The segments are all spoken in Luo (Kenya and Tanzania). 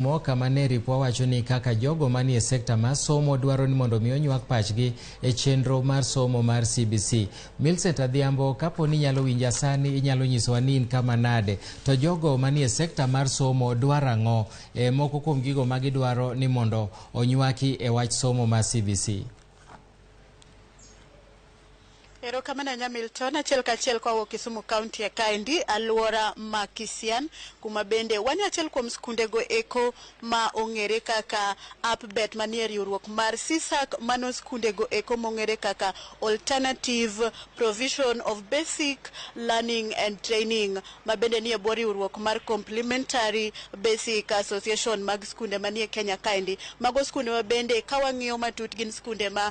Kama ne ripwa wacho ni kaka jogo manie sekta mar somo dwaro ni mondo mi onywak pachgi e chenro mar somo mar CBC. Millicent Adhiambo, kapo ni nyalo winja sani, inyalo nyisowa ni in kama nade, to jogo manie sekta mar somo dwaro ang'o moko kuom gigo magidwaro ni mondo onywaki e wach somo mar CBC? Ero kamana Nyamilton, achiel kachiel kwa Kisumu County ya kaendi, aluora ma Kisian, kuma bende wani achiel kuom skundego eko ma ong'ere kaka Upbet manie riwruok mar CSAC, mano skundego eko mong'ere kaka Alternative Provision of Basic Learning and Training, ma bende nie bwo riwruok mar Complementary Basic Association mag skunde manie Kenya kaendi. Mago skunde ma bende kawang'iyo matut gin skunde ma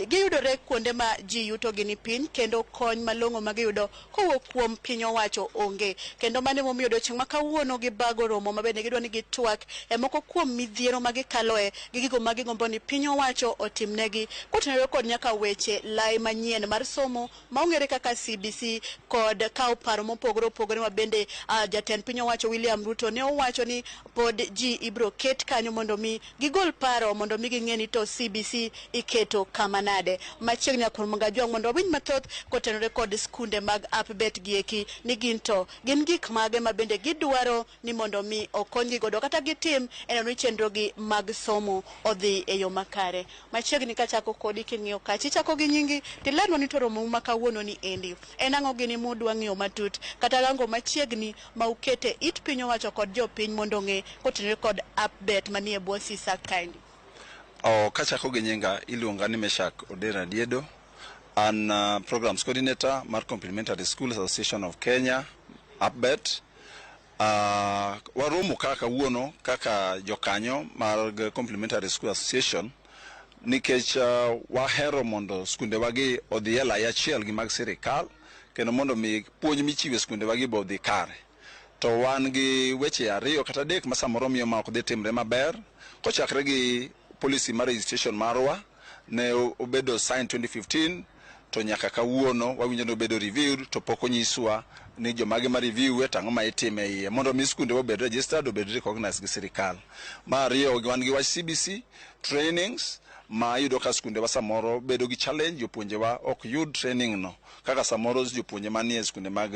giyudore kuonde ma ji yuto gini piny, kendo kony malong'o ma giyudo kowuok kuom piny owacho onge. Kendo mane momiyo odiochieng' ma kawuono gibago romo ma bende gidwa ni gitwak e moko kuom midhiero ma gikaloe gi gigo ma gigombo ni piny owacho otimnegi, kotenore kod nyaka weche lai manyien mar somo ma ong'ere kaka CBC, kod kawo paro mopogore opogore ma bende jatend piny owacho William Ruto ne owacho ni pod ji ibro ket kanyo mondo mi gigol paro mondo mi ging'e ni to CBC iketo kama nade. Machiegni kuom ngajwa mondo winy mathoth kotenore kod skunde mag Upbet gieki ni gin gik mage ma bende gidwaro ni mondo mi okonygi godo kata gitim ni chenro gi mag somo odhi e yo makare. Machiegni kachako kodi king'iyo kachi chako gi nyingi tilerno ni to romo ma kawuono ni endi en ang'o gini mudwa ng'iyo matut kata rango machiegni ma ukete it piny owacho kod jopiny mondo ng'e kotenore kod Upbet manie bwo CSAC kaendi? Kachako gi nyinga iluonga ni Meshak Odera Diedo, an Programs Coordinator mar Complementary School Association of Kenya, Upbet. Waromo kaka wuono kaka jokanyo mar Complementary School Association nikech wahero mondo skunde wagi odhi e lai achiel gi mag sirikal, kendo mondo mi puonj michiwe skunde wagi bo odhi kare. To wan gi weche ariyo kata adek ma samoro miyo ma ok dhi timre maber, kochakre gi policy mar registration marwa ne obedo sign 2015, to nyaka kawuono wawinjo ni obedo reviewed, to pok onyiswa ni jomage ma review tang'o ma itime iye mondo mi skunde obed registered, obed recognized gi sirikal. Mar ariyo wan gi wach CBC trainings ma yudo ka skunde wa samoro bedo gi challenge, jopuonje wa ok yud training no kaka samoro jopuonje manie skunde mag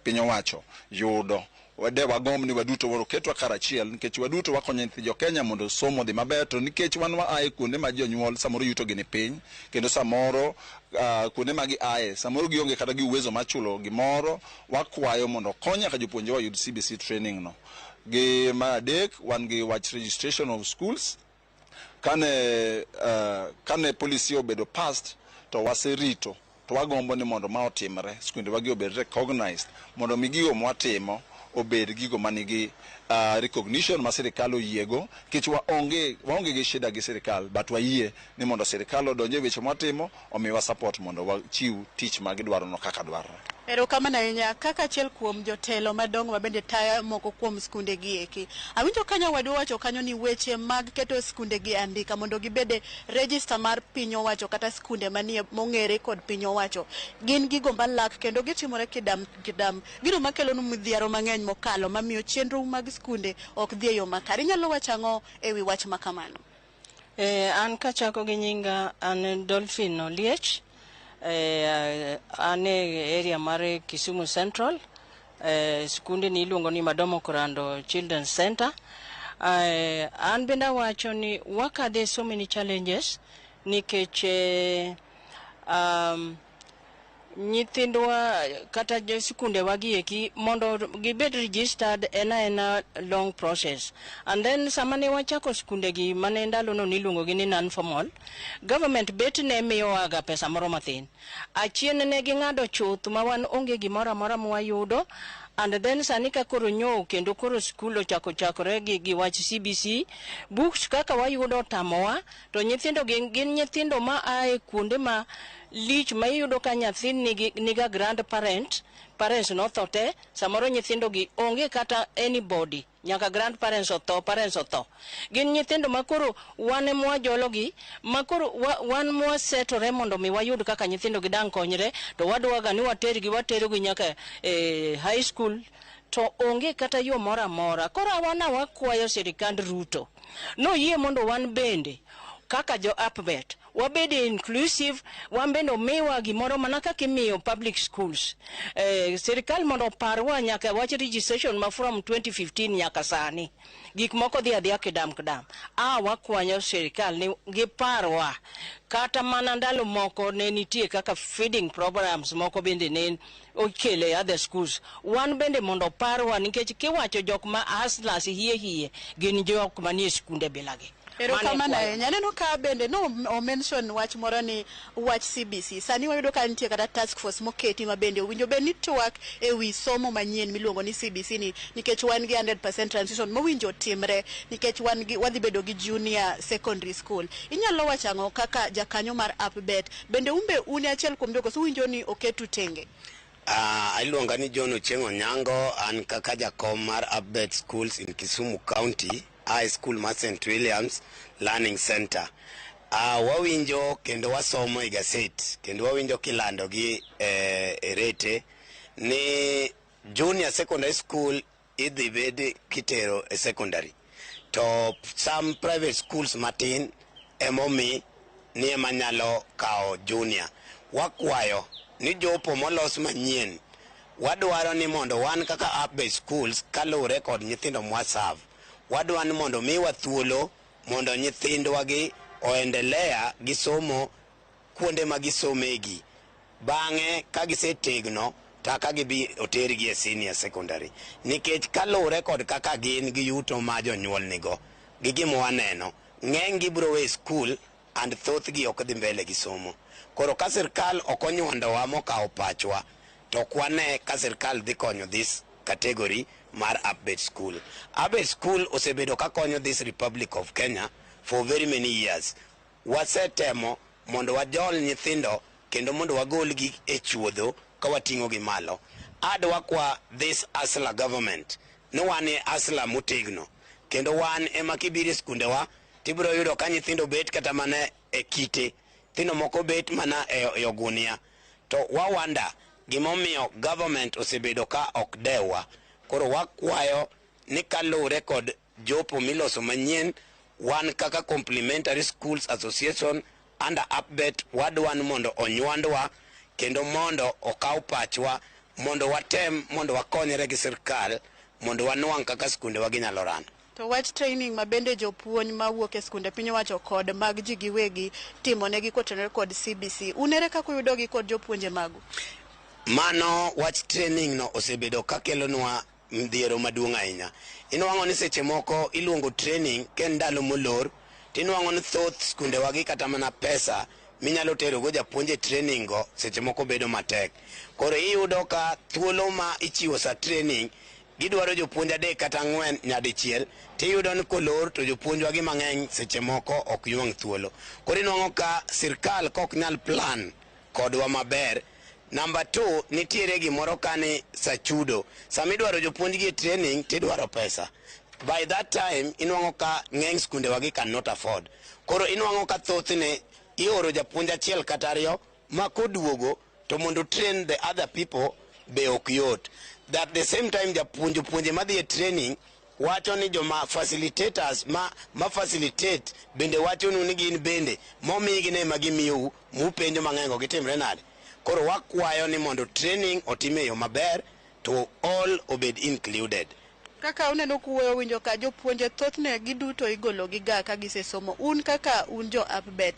piny owacho yudo. Wade wagomb ni waduto waro ketwa karachiel nikech waduto wakonyo nyithi jo Kenya mondo somo dhi maber, to nikech wan waaye kuonde ma jonyuol samoro yuto gi ni piny, kendo samoro kuonde ma gi aye samoro gionge kata gi uwezo machulo gimoro, wakwayo mondo konya ka jopuonje wa yud CBC training no. Gi mar adek wan gi wach registration of schools. Kane policy obedo passed to waserito, to wagombo ni mondo ma otimre skunde wagi obed recognized mondo mi gigo mwatimo obed gigo manigi recognition ma sirikal oyiego, kich waonge gi shida gi sirikal, but wayie ni mondo sirikal odonje weche mwatimo omiwa support mondo wachiw tich ma gidwaro no kaka dwarore. Ero kamana inya kaka achiel kuom jotelo madongo ma bende tayo moko kuom skunde gi eki, awinjo kanyo wadwa wacho kanyo ni weche mag keto skunde gi andika mondo gibede register mar piny owacho kata skunde manie mong'ere kod piny owacho gin gigo malak kendo gitimore kidam gino makelo midhiero mang'eny mokalo mamiyo chenro mag skunde ok dhi e yo makare. Inyalo wacho ang'o ewi wach makamano? An kachako gi nyinga an Dolphin Oliech, ane area mare Kisumu Central, skunde ni iluongo ni Madomo Kurando Children's Center. An benda wacho ni wakade so many challenges nikech nyithindwa kata skunde wagi eki mondo gibed registered ena long process, and then samane wachako skunde gi mane ndalo no niluongo gi ni non formal, government bet ne miyo aga pesa moro mathin, achien ne ging'ado chuth ma wan onge gimoro amora mwayudo. And then sani ka koro nyo kendo koro school chakore gi wach CBC books kaka wayudo tamowa, to nyithindo gin nyithindo ma ae kuonde ma lich ma yudo ka nyathi niga grandparents no thote, samoro nyithindo gi onge kata anybody, nyaka grandparents otho. Gin nyithindo makoro wane mwajologi, makoro wan mwasetore mondo mi wayud kaka nyithindo gidang konyre, to wadwaga ni waterogi nyaka high school to onge kata yo mora mora. Koro wakwayo sirikand Ruto no yie mondo wan bende kaka jo Upbet wabede inclusive, wambendo miwa gimoro mana kaka imiyo public schools. Sirikal mondo parwa nyaka wach registration ma from 2015 nyaka sani. Gik moko dhi adhiya kidam. Wakwanyo sirikal ni giparwa kata mana ndalo moko ne nitie kaka feeding programs moko bende ne okele other schools. Wan bende mondo parwa nikech kiwacho jok ma hustlers hie gin jok manie skunde bilagi. Ero kamana nyaneno ka bende no o mention wach moro ni wach CBC. Sani wayudo ka nitie kata task force moketi ma bende owinjo be ni twak ewi somo manyien miluongo ni CBC ni nikech wan gi 100% transition mowinjo timre nikech wadhi bedo gi junior secondary school. Inyalo wachango kaka jakanyo mar Upbet bende umbe uni achiel kuom jogo uwinjo ni oketu tenge. Iluonga ni Ewi Chenro Nyango an kaka jakom mar Upbet schools in Kisumu County. High School ma St. Williams Learning Center. Wawinjo kendo wasomo i gaset kendo wawinjo kilando gi rete ni junior secondary school idhi bed kitero e secondary to some private schools matin emomi ni emanyalo kao junior. Wakwayo ni jopo molos manyien wadwaro ni mondo wan kaka Upbet schools kalure kod nyithindo mwasav wadwan mondo miwa thuolo mondo nyithindwa gi oendelea gi somo kuonde ma gisomegi bang'e ka gisetegno taka gibi otergi e senior secondary nikech kalure kod kaka gin gi yuto ma jonyuol nigo gi gimo waneno ng'eny gibiro we school and thoth gi ok dhi mbele gi somo. Koro ka sirkal okonywandowa mokawo pachwa to kwane ka sirkal dhi konyo this category mar Upbet school. Upbet school osebedo ka konyo this Republic of Kenya for very many years. Wasetemo mondo wajol nyithindo kendo mondo wagolgi e chuodho ka wating'o gi malo. Adwa kwa this Asla government no wan e Asla motegno kendo wan ema kibiri skunde wa tibiro yudo ka nyithindo bet kata mana e kite tino moko bet mana e ogunia to wawanda gimomiyo government osebedo ka ok dewa. Koro wakwayo ni kalure kod jopo miloso manyien wan kaka Complementary Schools Association under Upbet wadwan mondo onywandwa kendo mondo okaw pachwa mondo watem mondo wakonyre gi sirkal mondo wanwang' kaka skunde wa ginyalo ran. To wach training ma bende jopuonj ma wuok e skunde piny owacho kod mag ji giwegi timo negi kotenore kod CBC unere kaka uyudo gi kod jopuonje magu? Mano wach training no osebedo ka kelonwa mdhiero maduong' ahinya. Inwang'o ni seche moko iluongo training ken ndalo molor tinwang'o ni thoth skunde wagi kata mana pesa minyalo tero go japuonje training go seche moko bedo matek. Koro iyudo ka thuolo ma ichiwo sa training gidwaro jopuonj 3 kata 4 nyadichiel tiyudo ni kolor to jopuonj wagi mang'eny seche moko ok ywang' thuolo. Koro inwang'o ka sirkal kok nyal plan kodwa maber. Number 2, nitiere gimoro kani sachudo. Samidwaro jopuonj gi training tidwaro pesa. By that time inwang'o ka ng'eny skunde wagi cannot afford. Koro inwang'o ka thothne ioro japuonj achiel kata 2 ma koduogo to mondo train the other people be ok yot. That the same time jopuonje madhi e training wacho ni joma facilitators ma facilitate bende wacho ni gin bende momigi ne magimiyo mupenjo mang'eny gitimre nade. Koro wakwayo ni mondo training otime yo maber to all obed included. Kaka uneno kuweyo winjo ka jopuonje thothne giduto igolo giga ka gisesomo. Un kaka unjo Upbet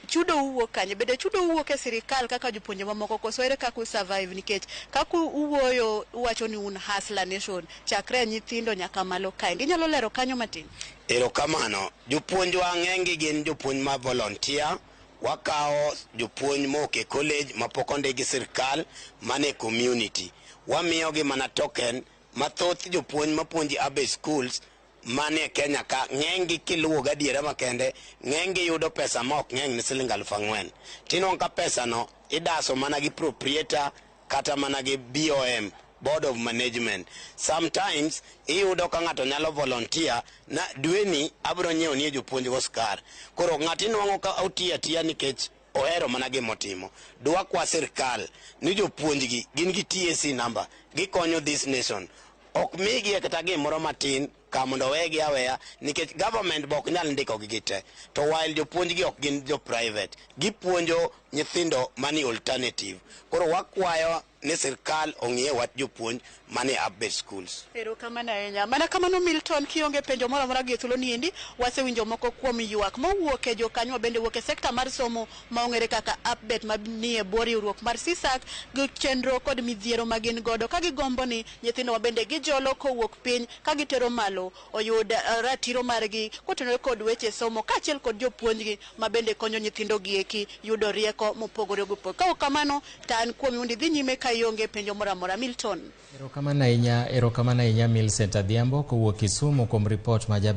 chudo uwuok kanye? Bende chudo uwuok e sirikal kaka jopuonje mamoko koso ere kaka survive nikech kaka uwoyo uwacho ni un hustler nation chakre nyithindo nyaka malo kae. Inyalo lero kanyo matin? Erokamano. Jopuonjwa ng'eny gin jopuonj ma volunteer. Wakao jopuonj moke college mapok ondigi sirkal mane community. Wamiyogi mana token mathoth jopuonj mapuonji Upbet schools mane Kenya ka ng'eny kiluwo gadiera makende ng'eny yudo pesa ma ok ng'eny ni Sh4,000. Tinong' ka pesa no idaso mana gi proprietor kata mana gi BOM Board of Management. Sometimes iyudo ka ng'ato nyalo volunteer na dweni abro nyiewo ni jopuonj go skar. Koro ng'ato inwang'o ka otiya tiya nikech ohero mana gimotimo. Dwa kwa sirkal ni jopuonjgi gin gi TSC number gikonyo this nation. ok migi kata gimoro matin ka mondo wegi aweya nikech government bok nyal ndiko gi te to while jopuonj gi ok gin jo private gipuonjo nyithindo mani alternative koro wakwayo ni sirkal ong'ie wat jopuonj mani upbet schools. Erokamano ahinya. Mana kamano Milton, kionge penjo moro amora gi thuolo ni endi, wasewinjo moko kuom ywak mowuok e jokanyo bende wuok e sekta mar somo ma ong'ere kaka upbet manie bwo riwruok mar CISAC gi chenro kod midhiero ma gin godo ka gigombo ni nyithindo ma bende gijolo kowuok piny ka gitero malo oyud ratiro margi kotenore kod weche somo kaachiel kod jopuonjgi ma bende konyo nyithindo gi eki yudo rieko mopogore opogore. Ka kamano tan kuom undi dhi nyime ka ionge penjo moro amora. Milton. Erokamano ahinya Milcent Adhiambo kowuok Kisumu kuom report ma